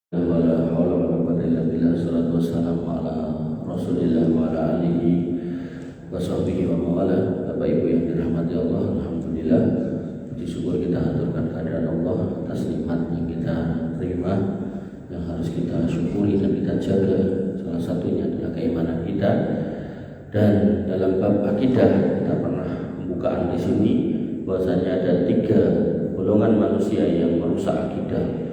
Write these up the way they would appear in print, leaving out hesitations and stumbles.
Wala haula wala quwwata illa billah. Salatu wassalamu ala Rasulillah wa ala alihi wa sahbihi wa mawala. Bapak Ibu yang dirahmati Allah, alhamdulillah, puji syukur kita haturkan kehadirat Allah atas nikmat yang kita terima, yang harus kita syukuri dan kita jaga. Salah satunya adalah keimanan kita. Dan dalam bab akidah kita pernah pembukaan di sini bahwasanya ada 3 golongan manusia yang merusak akidah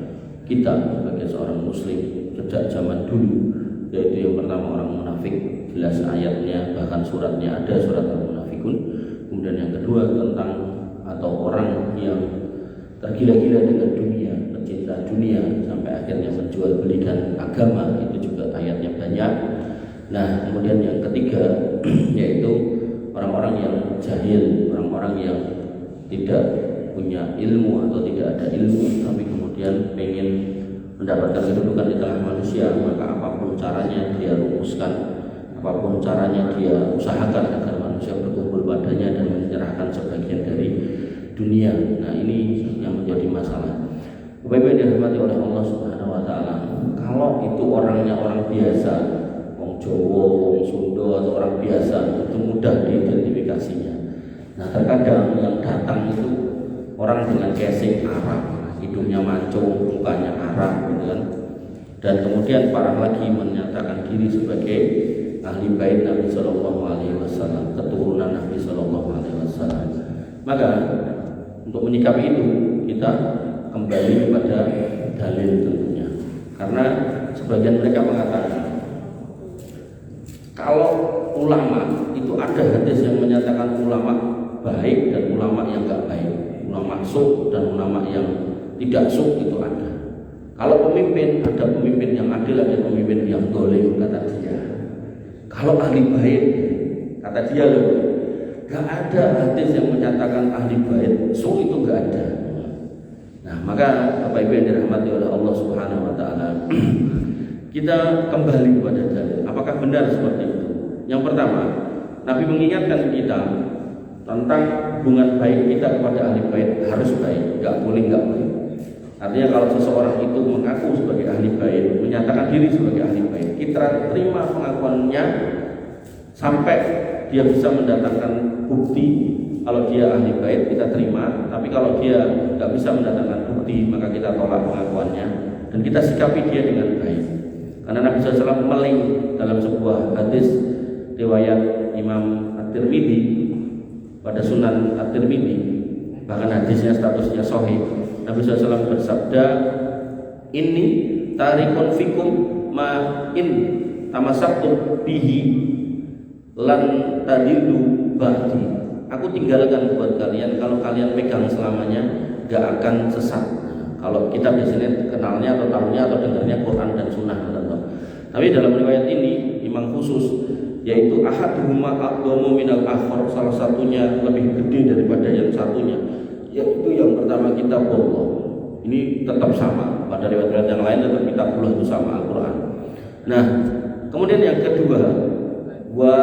kita sebagai seorang muslim sejak zaman dulu, yaitu yang pertama orang munafik, jelas ayatnya bahkan suratnya ada, surat Al-Munafikun. Kemudian yang kedua tentang atau orang yang tergila-gila dengan dunia, pecinta dunia sampai akhirnya menjual belikan agama, itu juga ayatnya banyak. Nah, kemudian yang ketiga yaitu orang-orang yang jahil, orang-orang yang tidak punya ilmu atau tidak ada ilmu tapi kemudian pengen mendapatkan kedudukan di tengah manusia, maka apapun caranya dia rumuskan, apapun caranya dia usahakan agar manusia berkumpul padanya dan menyerahkan sebagian dari dunia. Nah, ini yang menjadi masalah. Bapak Ibu yang dirahmati oleh Allah Subhanahu wa taala, kalau itu orangnya orang biasa, wong Jawa, wong Sunda atau orang biasa, itu mudah diidentifikasinya. Nah, terkadang yang datang itu orang dengan casing Arab, hidungnya mancung, mukanya Arab, gitu kan. Dan kemudian parah lagi menyatakan diri sebagai ahli bait Nabi Sallallahu Alaihi Wasallam, keturunan Nabi Sallallahu Alaihi Wasallam. Maka untuk menyikapi itu kita kembali kepada dalil tentunya, karena sebagian mereka mengatakan kalau ulama itu ada hadis yang menyatakan ulama baik dan ulama yang enggak baik, ulama suk dan ulama yang tidak suk, itu ada. Kalau pemimpin, ada pemimpin yang adil, ada pemimpin yang dolim, kata dia. Kalau ahli bait, kata dia loh, gak ada hadis yang menyatakan ahli bait suk, itu gak ada. Nah, maka Bapak Ibu yang dirahmati oleh Allah Subhanahu wa taala, kita kembali kepada dalil. Apakah benar seperti itu? Yang pertama, Nabi mengingatkan kita tentang hubungan baik kita kepada ahli bait harus baik, nggak boleh. Artinya kalau seseorang itu mengaku sebagai ahli bait, menyatakan diri sebagai ahli bait, kita terima pengakuannya sampai dia bisa mendatangkan bukti. Kalau dia ahli bait kita terima, tapi kalau dia nggak bisa mendatangkan bukti maka kita tolak pengakuannya dan kita sikapi dia dengan baik. Karena Nabi SAW meling dalam sebuah hadis riwayat Imam At-Tirmidzi pada Sunan At-Tirmidzi, bahkan hadisnya statusnya sahih. Nabi SAW bersabda, "Inni tarikun fikum ma in tamasaktum bihi lan tadillu ba'di." Aku tinggalkan buat kalian, kalau kalian pegang selamanya gak akan sesat. Kalau kita biasanya kenalnya atau tahunya atau dengarnya Quran dan Sunnah, tapi dalam riwayat ini Imam khusus, yaitu ahaduhuma aqdamu minal akhar, salah satunya lebih gede daripada yang satunya, yaitu yang pertama kitabullah. Ini tetap sama, pada riwayat-riwayat yang lain tetap kitabullah itu sama Al-Quran. Nah, kemudian yang kedua, wa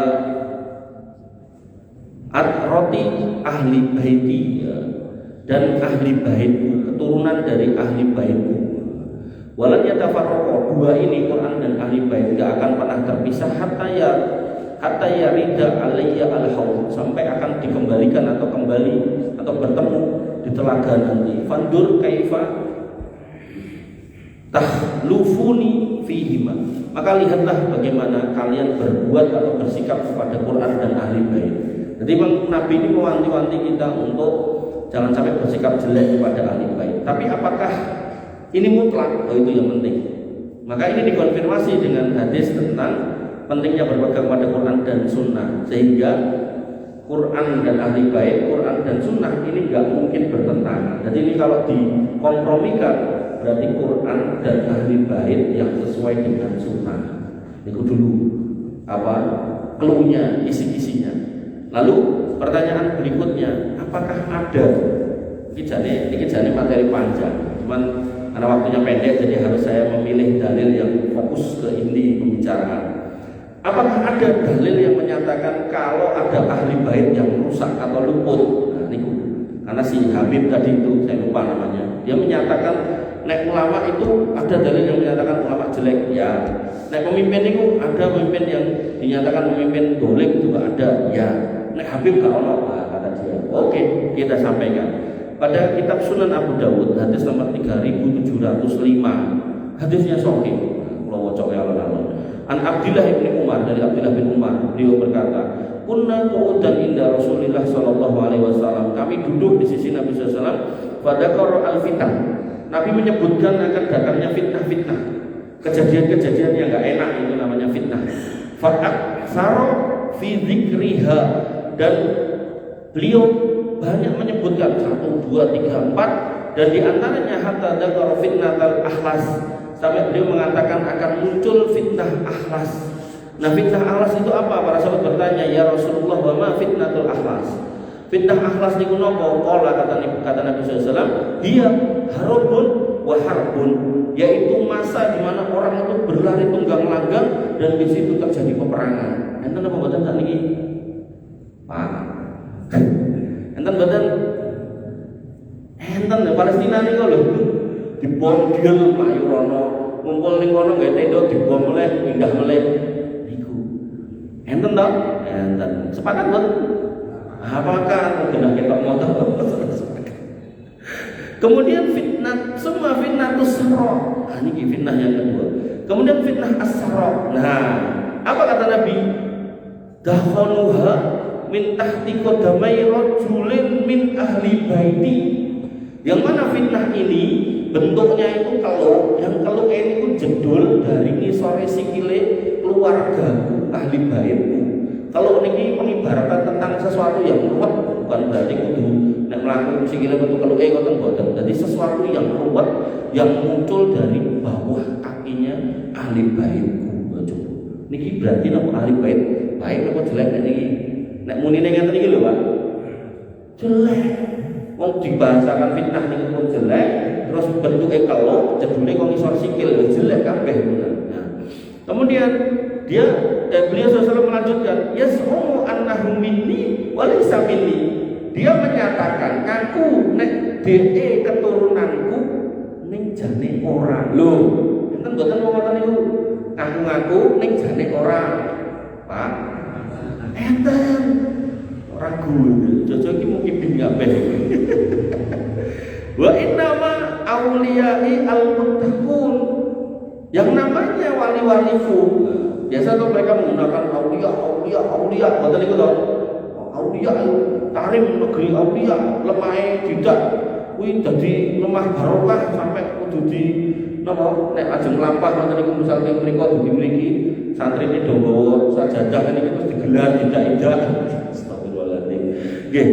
at-roti ahli baiti, dan ahli baitku, keturunan dari ahli baitku. Walan yatafarraqu, dua ini Quran dan ahli bait enggak akan pernah terpisah hatta ya rida alayya al-haud, sampai akan dikembalikan atau kembali atau bertemu di telaga nanti. Fandur kaifa tahlufuni fihima, maka lihatlah bagaimana kalian berbuat atau bersikap kepada Quran dan ahli bait. Jadi Nabi ini mewanti-wanti kita untuk jangan sampai bersikap jelek kepada ahli bait. Tapi apakah ini mutlak? Oh, itu yang penting. Maka ini dikonfirmasi dengan hadis tentang pentingnya berpegang pada Quran dan Sunnah, sehingga Quran dan ahli bait, Quran dan Sunnah ini nggak mungkin bertentangan. Jadi ini kalau dikompromikan berarti Quran dan ahli bait yang sesuai dengan Sunnah. Itu dulu apa clue-nya, isi-isinya. Lalu pertanyaan berikutnya, apakah ada? Ini jane materi panjang, cuman karena waktunya pendek jadi harus saya memilih dalil yang fokus ke inti pembicaraan. Apakah ada dalil yang menyatakan kalau ada ahli bait yang rusak atau luput? Nah, ini karena si Habib tadi itu saya lupa namanya, dia menyatakan nek ulama itu ada dalil yang menyatakan ulama jelek, ya. Nek pemimpin itu ada pemimpin yang dinyatakan pemimpin dolim juga ada, ya. Nek Habib gak ono, kata dia. Oke, kita sampaikan. Pada kitab Sunan Abu Dawud hadis nomor 3705, hadisnya sahih. Kalau wacok ya alon-alon. An Abdillah bin Umar, dari Abdillah bin Umar, beliau berkata, kunna qu'udan inda Rasulillah sallallahu alaihi wasallam. Kami duduk di sisi Nabi sallallahu alaihi wasallam, fadzakara al-fitan. Nabi menyebutkan akan datangnya fitnah-fitnah, kejadian-kejadian yang enggak enak, itu namanya fitnah. Fa'aksara fi dzikriha, dan beliau banyak menyebutkan 1, 2, 3, 4, dan diantaranya hatta dzakara fitnatal akhlas, sampai beliau mengatakan akan muncul fitnah akhlas. Nah, fitnah akhlas itu apa? Para sahabat bertanya, ya Rasulullah, wa ma fitnatul akhlas? Fitnah akhlas niku napa? Qala, kata Nabi SAW, dia harubun wa harbun, yaitu masa di mana orang itu berlari tunggang langgang dan di situ terjadi peperangan. Enten apa mboten sak niki? Pak. Enten mboten? Enten Palestina niku lho dibom gil mlayu rono, ngumpul ning kono gawe tenda dibom meleh, pindah meleh. Enten toh? Enten. Sepakat mboten? Apakah kena ketok motor? Kemudian fitnah, semua fitnah tusra. Nah, ini fitnah yang kedua. Kemudian fitnah as-sara. Nah, apa kata Nabi? Dakhanuha min tahti qadamai rajulin min ahli baiti. Yang mana fitnah ini bentuknya itu kalau yang kalau ini itu jedul dari ngisore sikile keluarga ahli baitku. Kalau niki pengibaratan tentang sesuatu yang ruwet, bukan berarti kudu nek mlaku sikile metu keluke ngoten mboten. Jadi sesuatu yang ruwet yang muncul dari bawah kakinya ahli baitku. Niki berarti napa ahli bait? Baik apa jelek nek niki? Nek munine ngeten iki lho, Pak. Jelek. Wong dibahasakan fitnah niku pun jelek, terus bentuke kelok, jedule kok ngisor sikil jelek kabeh. Nah, kemudian beliau SAW melanjutkan, yas'umu annahu minni wa laysa minni. Dia menyatakan ngaku nek DE keturunanku ning jane ora. Lho, enten mboten ngoten niku. Ngaku-ngaku ning jane ora. Pak. Enten. Ora guyu. Jojo iki mungkin bin kabeh. Wa innama auliyai al-muttaqun. Yang namanya wali-waliku. Biasa tuh mereka menggunakan aulia, betul itu toh. Aulia, tarim negeri aulia, lemah tidak. Wih, jadi lemah barokah sampai kudu di napa nek ajeng lampah ngoten niku misalnya mriku dimiliki santri ini do nggawa sajadah niku terus digelar tidak. Astagfirullahaladzim. Nggih.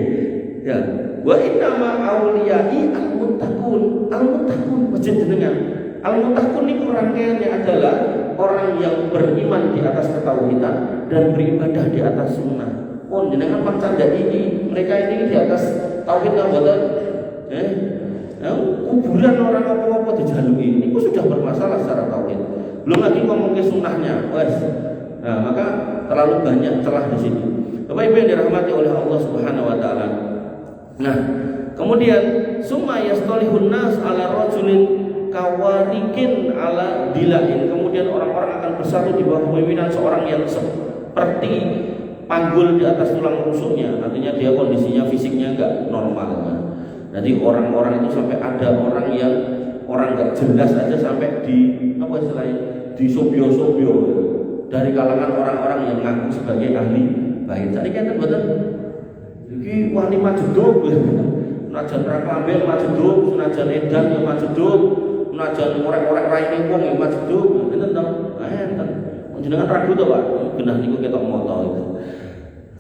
Ya, wa innama auliyai al-muttaqun. Al-muttaqun masjid jenengan. Al-muttaqun niku rangkaiannya adalah orang yang beriman di atas ketauhidan dan beribadah di atas sunnah. Oh, jenengan pancanda ini, mereka ini di atas tauhid mboten? Kuburan orang apa-apa dijaluki. Ini sudah bermasalah secara tauhid. Belum lagi ngomong ke sunnahnya. Wes. Nah, maka terlalu banyak celah di situ. Bapak Ibu yang dirahmati oleh Allah Subhanahu wa taala. Nah, kemudian summa yastalihun nas ala rajulin kawarikin ala dilain. Kemudian orang-orang akan bersatu di bawah kepemimpinan seorang yang seperti panggul di atas tulang rusuknya. Artinya dia kondisinya fisiknya enggak normal. Jadi orang-orang itu sampai ada orang yang orang enggak jelas aja sampai di apa istilahnya, di sobio-sobio dari kalangan orang-orang yang ngaku sebagai ahli bait. Jadi kan betul. Iki wali majeduk. Senajan raklambil majeduk, senajan edan ya majeduk. Najan ngorek-ngorek raine wong ya majeduk, enten to. Enten. Jenengan ragu to, Pak? Genah niku ketok moto itu.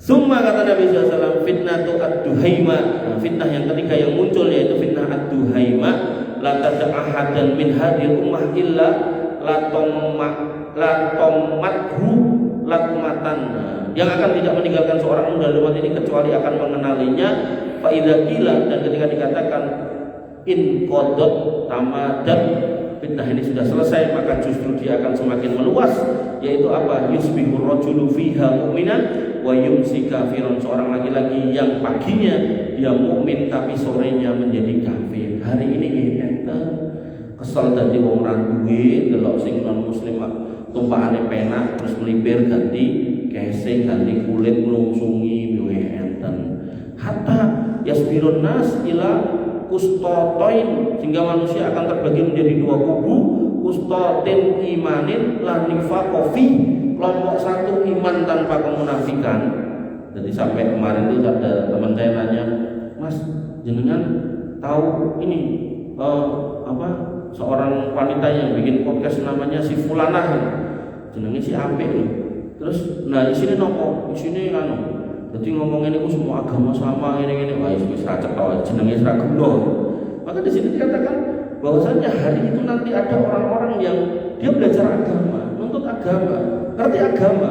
Summa kata Nabi SAW, fitnatu ad-duhaima. Nah, fitnah yang ketiga yang muncul yaitu fitnah ad-duhaima. La tad'ahadan min hadhil ummah illa la tomathu lakmatan. Yang akan tidak meninggalkan seorang dari umat ini kecuali akan mengenalinya. Fa idza qila, dan ketika dikatakan in qadot tamadan, fitnah ini sudah selesai, maka justru dia akan semakin meluas, yaitu apa? Yusbihur rajulu fiha mu'minan wa yumsi kafiran. Seorang laki-laki yang paginya dia mukmin tapi sorenya menjadi kafir. Hari ini enten kesel dadi wong ra duwe, delok sing non muslim tumpakane penak terus melipir ganti casing, ganti kulit nglungsungi luwih enten. Hatta yasbirun nas ila kustotoin, sehingga manusia akan terbagi menjadi dua kubu, kustotin imanin lanifa kofi, kelompok satu iman tanpa kemunafikan. Jadi sampai kemarin itu ada teman saya nanya, Mas jenengan tahu ini seorang wanita yang bikin podcast namanya si Fulanah, jenengnya si Apik loh. Terus nah di sini nopo, di sini jadi ngomongin itu semua agama sama ini wah wis ra cetha jenenge ra gelo. Maka di sini dikatakan bahwasanya hari itu nanti ada orang-orang yang dia belajar agama, nuntut agama, ngerti agama.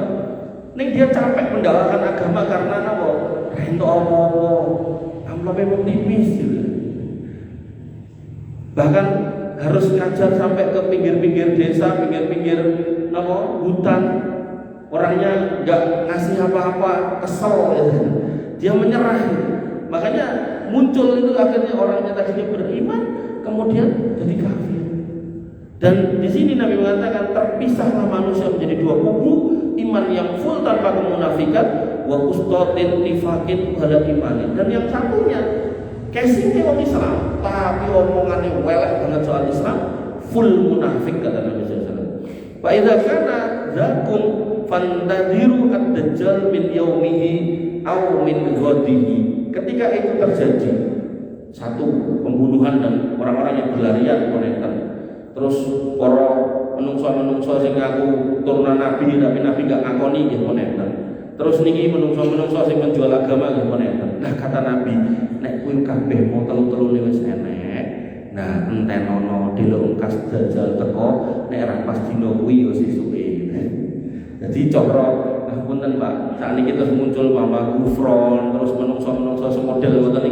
Ning dia capek mendalilkan agama karena apa? Entuk apa-apa. Amplopé wong tipis gitu. Bahkan harus ngajar sampai ke pinggir-pinggir desa, pinggir-pinggir hutan. Orangnya nggak ngasih apa-apa, kesel ya. Dia menyerah. Makanya muncul itu akhirnya orangnya tadinya beriman kemudian jadi kafir. Dan di sini Nabi mengatakan terpisahlah manusia menjadi dua kubu, iman yang full tanpa kemunafikan, wa qustatin nifakin wala imanin. Dan yang satunya casingnya orang Islam tapi omongannya welek banget soal Islam, full munafik kata Nabi SAW. Fa idza kana zakum fantadiru ad-dajjal min yaumihi aw min ghadihi. Ketika itu terjadi satu pembunuhan dan orang-orang yang berlarian konektan, terus para menungso-menungso sing ngaku turunan nabi tapi nabi gak ngakoni nggih konektan, terus niki menungso-menungso sing menjual agama nggih konektan. Nah kata nabi, nek kuwi kabeh mau telu-telune wis enek, nah entenono delok engkas dajjal teko, nek ra pas dina kuwi yo sesuke. Jadi cokro, nah punten Pak, saat ini kita muncul Mama Gufron, terus menungso-menungso semodel ngoten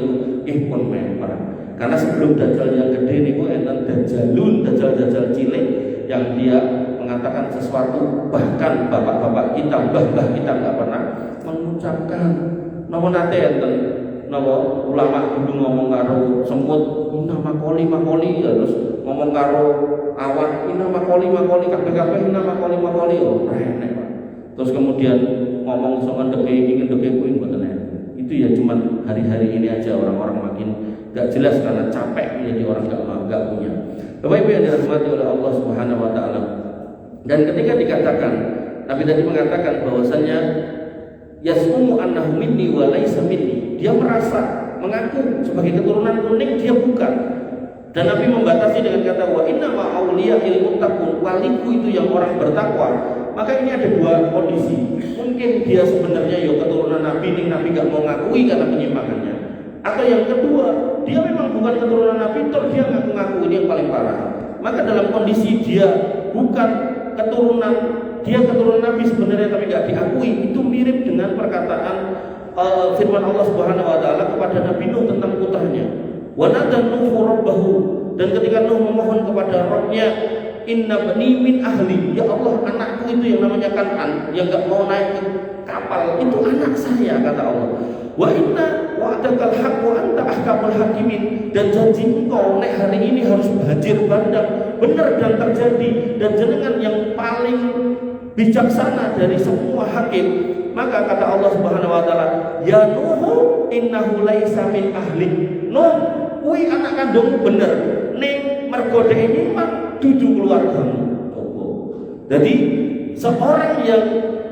niku, pun memang. Karena sebelum dajjal yang gede niku enten dajjal cilik yang dia mengatakan sesuatu bahkan bapak-bapak kita, mbah-mbah kita nggak pernah mengucapkan. Namun nanti enten nawa ulama dulu ngomong karo semut, nama makoli ya, terus ngomong karo awan, makoli kabeh makoli oh enak Pak. Terus kemudian ngomong soal ingin kuing mboten enak. Itu ya cuman hari-hari ini aja orang-orang makin gak jelas karena capek menjadi orang gak punya. Bapak Ibu yang dirahmati oleh Allah Subhanahu wa taala. Dan ketika dikatakan, Nabi tadi mengatakan bahwasanya yasumu annahu minni wa laisa minni. Dia merasa mengaku sebagai keturunan kuning, dia bukan. Dan Nabi membatasi dengan kata wa inna ma auliya'il muttaqun, waliku itu yang orang bertakwa. Maka ini ada dua kondisi. Mungkin dia sebenarnya ya keturunan Nabi, ini Nabi gak mau ngakui karena penyimpangannya. Atau yang kedua, dia memang bukan keturunan Nabi, terus dia ngaku-ngaku, ini yang paling parah. Maka dalam kondisi dia bukan keturunan, dia keturunan Nabi sebenarnya tapi gak diakui, itu mirip dengan perkataan firman Allah Subhanahu wa taala kepada Nabi Nuh tentang putranya. Wa nadan Nuhu rabbahu, dan ketika Nuh memohon kepada Rabbnya, inna bani min ahli, ya Allah anakku itu yang namanya Kan'an yang gak mau naik ke kapal itu anak saya kata Allah. Wa inna wa'adakal haq wa anta ahkamul hakimin, dan janji engkau nek hari ini harus banjir bandang benar dan terjadi, dan jenengan yang paling bijaksana dari semua hakim. Maka kata Allah Subhanahu wa taala, ya Nuh innahu laisa min ahli. Nuh kuwi anak kandungmu bener, ning mergo dhek iman dudu keluargamu. Jadi seorang yang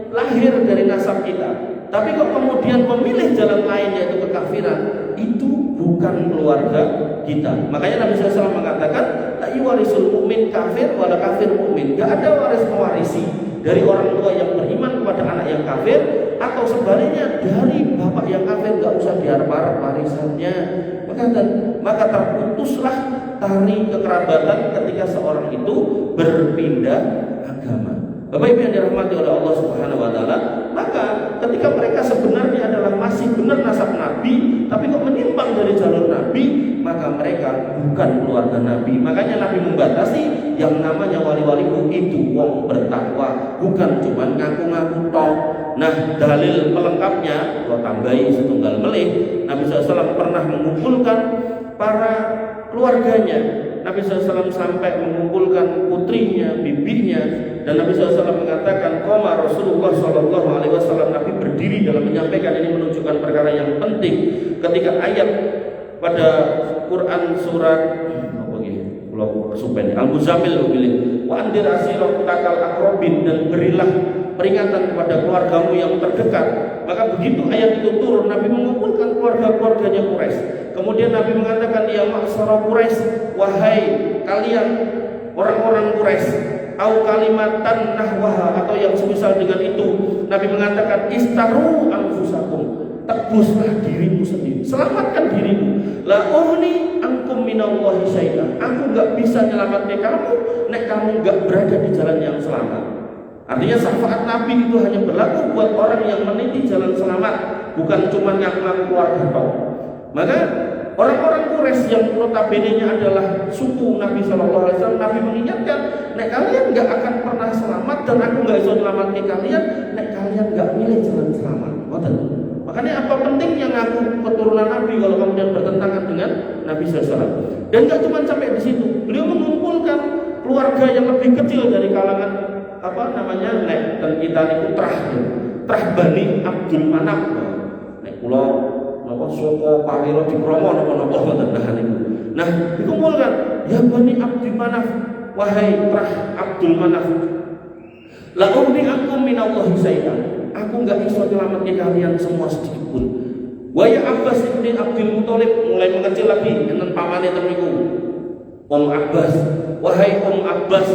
lahir dari nasab kita tapi kok kemudian memilih jalan lain yaitu kekafiran, itu bukan keluarga kita. Makanya Nabi SAW mengatakan la yuwarisul mukmin kafir wala kafir mukmin. Gak ada waris mewarisi dari orang tua yang beriman kepada anak yang kafir, atau sebaliknya dari bapak yang kafir gak usah diharap-harap warisannya. Maka terputuslah tali kekerabatan ketika seorang itu berpindah agama. Bapak Ibu yang dirahmati oleh Allah Subhanahu wa taala, maka ketika mereka sebenarnya adalah masih benar nasab Nabi, tapi kok menyimpang dari jalur Nabi, maka mereka bukan keluarga Nabi. Makanya Nabi membatasi yang namanya wali-waliku itu wong bertakwa, bukan cuma ngaku-ngaku tok. Nah, dalil pelengkapnya kalau tambahi setunggal melih, Nabi SAW pernah mengumpulkan para keluarganya Nabi SAW sampai mengumpulkan putrinya, bibinya, dan Nabi SAW mengatakan, qama Rasulullah SAW, Nabi berdiri dalam menyampaikan. Ini menunjukkan perkara yang penting ketika ayat pada Quran surat Al-Muzammil wa andir asiratakal akrobin, dan berilah peringatan kepada keluargamu yang terdekat. Maka begitu ayat itu turun, Nabi mengumpulkan keluarga-keluarganya Quraisy. Kemudian Nabi mengatakan, ya ma'syara Quraisy, wahai kalian orang-orang Quraisy, au kalimatan nahwaha, atau yang semisal dengan itu. Nabi mengatakan, istaru anfusakum, tebuslah dirimu sendiri, selamatkan dirimu. La uhni ankum minallahi syai'an, aku enggak bisa nyelamatkan kamu nek kamu enggak berada di jalan yang selamat. Artinya syafaat Nabi itu hanya berlaku buat orang yang meniti jalan selamat, bukan cuma ngaku-ngaku keluarga toh. Maka orang-orang Quraisy yang notabene-nya adalah suku Nabi SAW, Nabi mengingatkan, nek kalian enggak akan pernah selamat, dan aku enggak bisa nyelamatkan kalian nek kalian enggak milih jalan selamat. Makanya apa pentingnya ngaku keturunan Nabi kalau kemudian bertentangan dengan Nabi SAW. Dan gak cuma sampai di situ, beliau mengumpulkan keluarga yang lebih kecil dari kalangan nek dan kita niku trah Bani Abdul Manaf. Nek kula napa saka Pawiro Dikromo napa ngoten niku. Nah, dikumpulkan, ya Bani Abdul Manaf, wahai trah Abdul Manaf, la ummi akum minallahi syai'an, aku enggak bisa nyelamatkan kalian semua sedikit pun. Wa ya Abbas bin Abdul Muthalib, mulai mengecil lagi enten pamane niku. Om Abbas, wahai Om Abbas,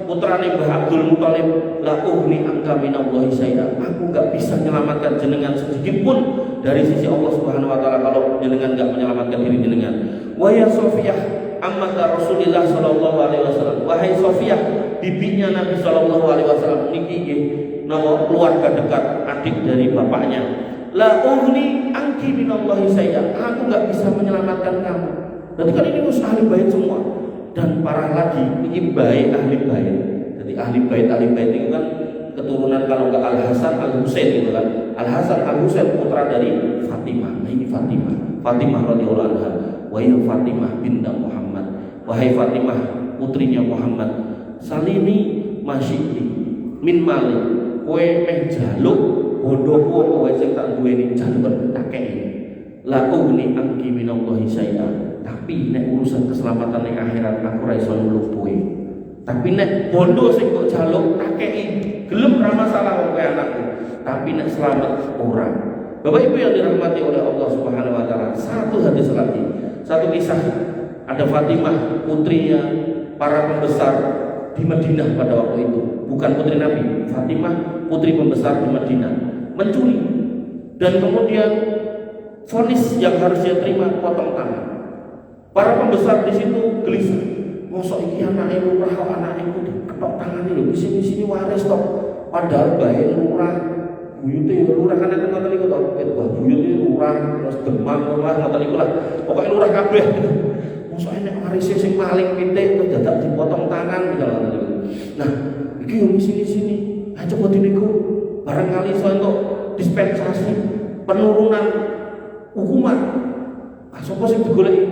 putrane Mbah Abdul Muthalib, la uhni angka minallahi syai'an, aku enggak bisa menyelamatkan jenengan sedikit pun dari sisi Allah Subhanahu wa taala kalau jenengan enggak menyelamatkan diri jenengan. Wa ya Sofiyah ammata Rasulillah sallallahu alaihi wasallam, wahai Sofiyah, bibinya Nabi sallallahu alaihi wasallam, niki nggih nama keluarga dekat, adik dari bapaknya. La uhni angki minallahi syai'an, aku enggak bisa menyelamatkan kamu. Berarti kan ini harus ahli bait semua. Dan parah lagi, ini baik ahli bait. Jadi ahli bait itu kan keturunan kalau enggak Al Hasan Al Husain gitu kan. Al Hasan Al Husain putra dari Fatimah. Nah ini Fatimah radhiyallahu anha. Wahai Fatimah binti Muhammad, wahai Fatimah putrinya Muhammad, salini masyidi min mali, kowe meh jaluk bodohku kowe sing tak duweni jaluk tak kei. La ugni angki minallahi syai'an, tapi nek urusan keselamatan ning akhirat aku ora iso nulung kowe. Tapi nek bondo sing kok jaluk tak kei, gelem ra masalah kowe anakku. Tapi nek selamat ora. Bapak Ibu yang dirahmati oleh Allah Subhanahu wa taala, satu hadis lagi, satu kisah. Ada Fatimah, putrinya para pembesar di Madinah pada waktu itu, bukan putri Nabi. Fatimah, putri pembesar di Madinah, mencuri, dan kemudian vonis yang harus dia terima potong tangan. Para pembesar di situ gelisah. Mosok iki anake lurah, anake ku diketok tangan lho, sini waris tok. Padahal bae lurah, buyute lurah kan ngoten niku to. Buyute lurah, terus demam ngoten niku lah. Pokoke lurah kabeh. Mosok enek warise sing maling pitik terus dadak dipotong tangan ngoten niku. Nah, iki yo sini. Ha coba diniku barangkali iso entuk dispensasi penurunan hukuman. Sapa sing digoleki?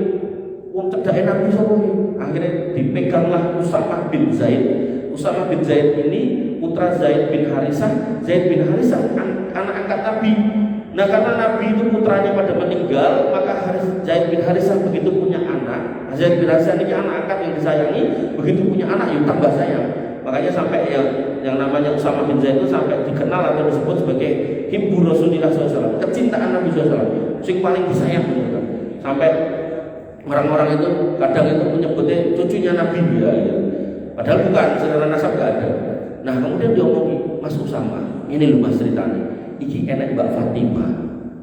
Wong cedake Nabi sapa iki? Akhirnya dipeganglah Usamah bin Zaid. Usamah bin Zaid ini putra Zaid bin Harisah. Zaid bin Harisah anak angkat Nabi. Nah karena Nabi itu putranya pada meninggal, maka Zaid bin Harisah begitu punya anak. Zaid bin Harisah ini anak angkat yang disayangi, begitu punya anak ya tambah sayang. Makanya sampai yang namanya Usamah bin Zaid itu sampai dikenal atau disebut sebagai Hibbu Rasulillah SAW, kecintaan Nabi SAW, sing paling disayang gitu. Sampai orang-orang itu kadang itu menyebutnya cucunya Nabi ya. Padahal bukan, secara nasab gak ada. Nah kemudian diomongi, Mas Usamah, ini loh mas ceritanya, iki enek Mbak Fatimah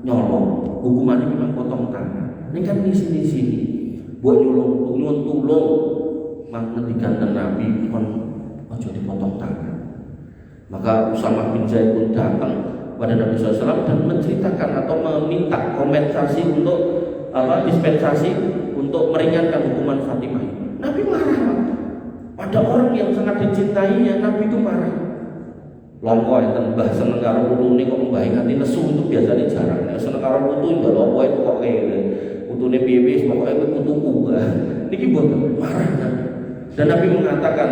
nyolong, hukumannya memang potong tangan. Ini kan di sini buat nyolong tulung menghentikan Nabi kon ojo dipotong tangan. Maka Usamah bin Zaid pun datang pada Nabi SAW dan menceritakan atau meminta kompensasi untuk dispensasi untuk meringankan hukuman Fatimah. Nabi marah. Pada orang yang sangat dicintainya, Nabi itu marah. Longko enten mbah seneng karo putune kok mbah nganti nesu itu biasanya jarang. Nek seneng karo putu ya longko itu kok kene. putune piye wis pokoke kowe putuku. Niki mboten marah Nabi. Dan Nabi mengatakan,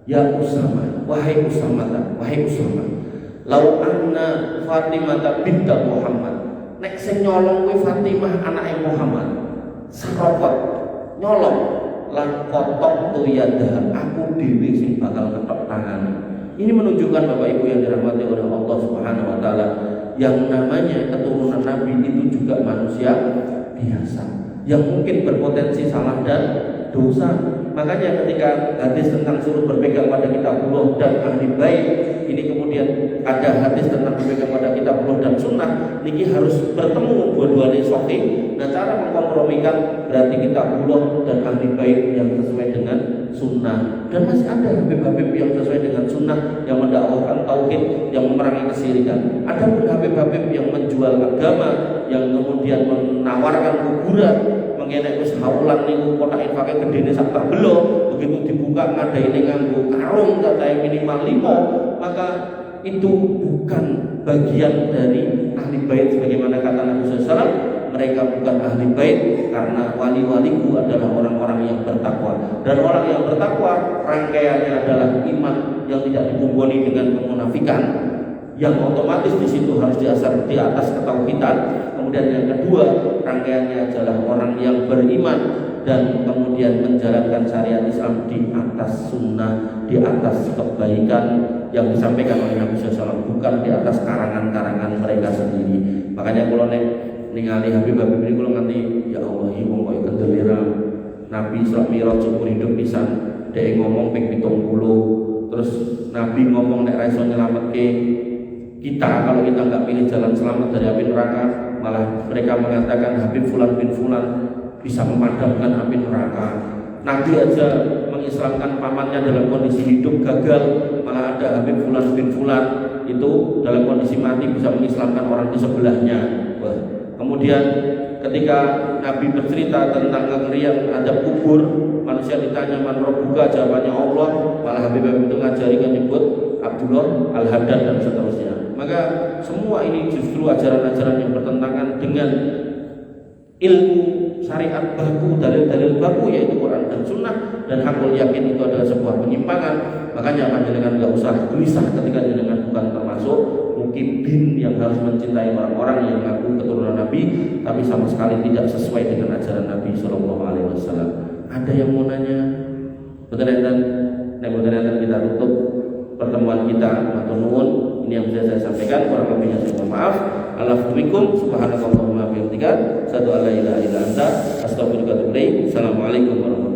ya Usama, wahai Usama, lau anna Fatimah binta Muhammad, nek sing nyolong kowe Fatimah anake Muhammad, sarofat nyolong lan kotok tu yadah, aku dhewe sing bakal ngetok tangan. Ini menunjukkan Bapak Ibu yang dirahmati oleh Allah Subhanahu wa taala, yang namanya keturunan Nabi itu juga manusia biasa yang mungkin berpotensi salah dan dosa. Makanya ketika hadis tentang suruh berpegang pada kitabullah dan ahli bait, ini kemudian ada hadis tentang berpegang pada kitabullah dan sunnah, niki harus bertemu dua-duanya sahih. Nah, cara mengkompromikan berarti kitabullah dan ahli bait yang sesuai dengan sunnah. Dan masih ada habib-habib yang sesuai dengan sunnah, yang mendakwahkan tauhid, yang memerangi kesyirikan. Ada pun habib-habib yang menjual agama, yang kemudian menawarkan kuburan, mengenek wis haulan niku kotak infake gedene sak belo, begitu dibuka ngadaine nganggo karung katanya minimal 5, maka itu bukan bagian dari ahli bait sebagaimana kata Nabi SAW. Mereka bukan ahli bait karena wali-waliku adalah orang-orang yang bertakwa, dan orang yang bertakwa rangkaiannya adalah iman yang tidak dibumboni dengan kemunafikan, yang otomatis di situ harus diasar di atas ketauhidan. Kemudian yang kedua, rangkaiannya adalah orang yang beriman dan kemudian menjalankan syariat Islam di atas sunnah, di atas kebaikan yang disampaikan oleh Nabi SAW, bukan di atas karangan-karangan mereka sendiri. Makanya kalau ningali Habib-habib ini kalau nganti ya Allah iki wong koyo kendelira Nabi Isra Mi'raj seumur hidup pisan, dhek ngomong ping 70, terus Nabi ngomong nek ra iso nyelametke kita, kalau kita nggak pilih jalan selamat dari api neraka, malah mereka mengatakan Habib Fulan bin Fulan bisa memadamkan api neraka. Nabi aja mengislamkan pamannya dalam kondisi hidup gagal, malah ada Habib Fulan bin Fulan itu dalam kondisi mati bisa mengislamkan orang di sebelahnya. Kemudian ketika Nabi bercerita tentang kengerian adab kubur, manusia ditanya man rabbuka, jawabannya Allah, malah Habib itu ngajari kan nyebut Abdullah Al-Haddad dan seterusnya. Maka semua ini justru ajaran-ajaran yang bertentangan dengan ilmu syariat baku, dalil-dalil baku yaitu Quran dan Sunnah, dan hakul yakin itu adalah sebuah penyimpangan. Makanya panjenengan nggak usah gelisah ketika jenengan bukan termasuk mukibin yang harus mencintai orang-orang yang mengaku keturunan Nabi tapi sama sekali tidak sesuai dengan ajaran Nabi Shallallahu Alaihi Wasallam. Ada yang mau nanya? Betul-betul kita tutup pertemuan kita. Matur nuwun. Ini yang bisa saya sampaikan, kurang lebihnya saya mohon maaf. Alhamdulillah, subhanakallahumma wa bihamdika, asyhadu an la ilaha illa anta, astaghfiruka wa atubu ilaik. Assalamualaikum warahmatullahi wabarakatuh.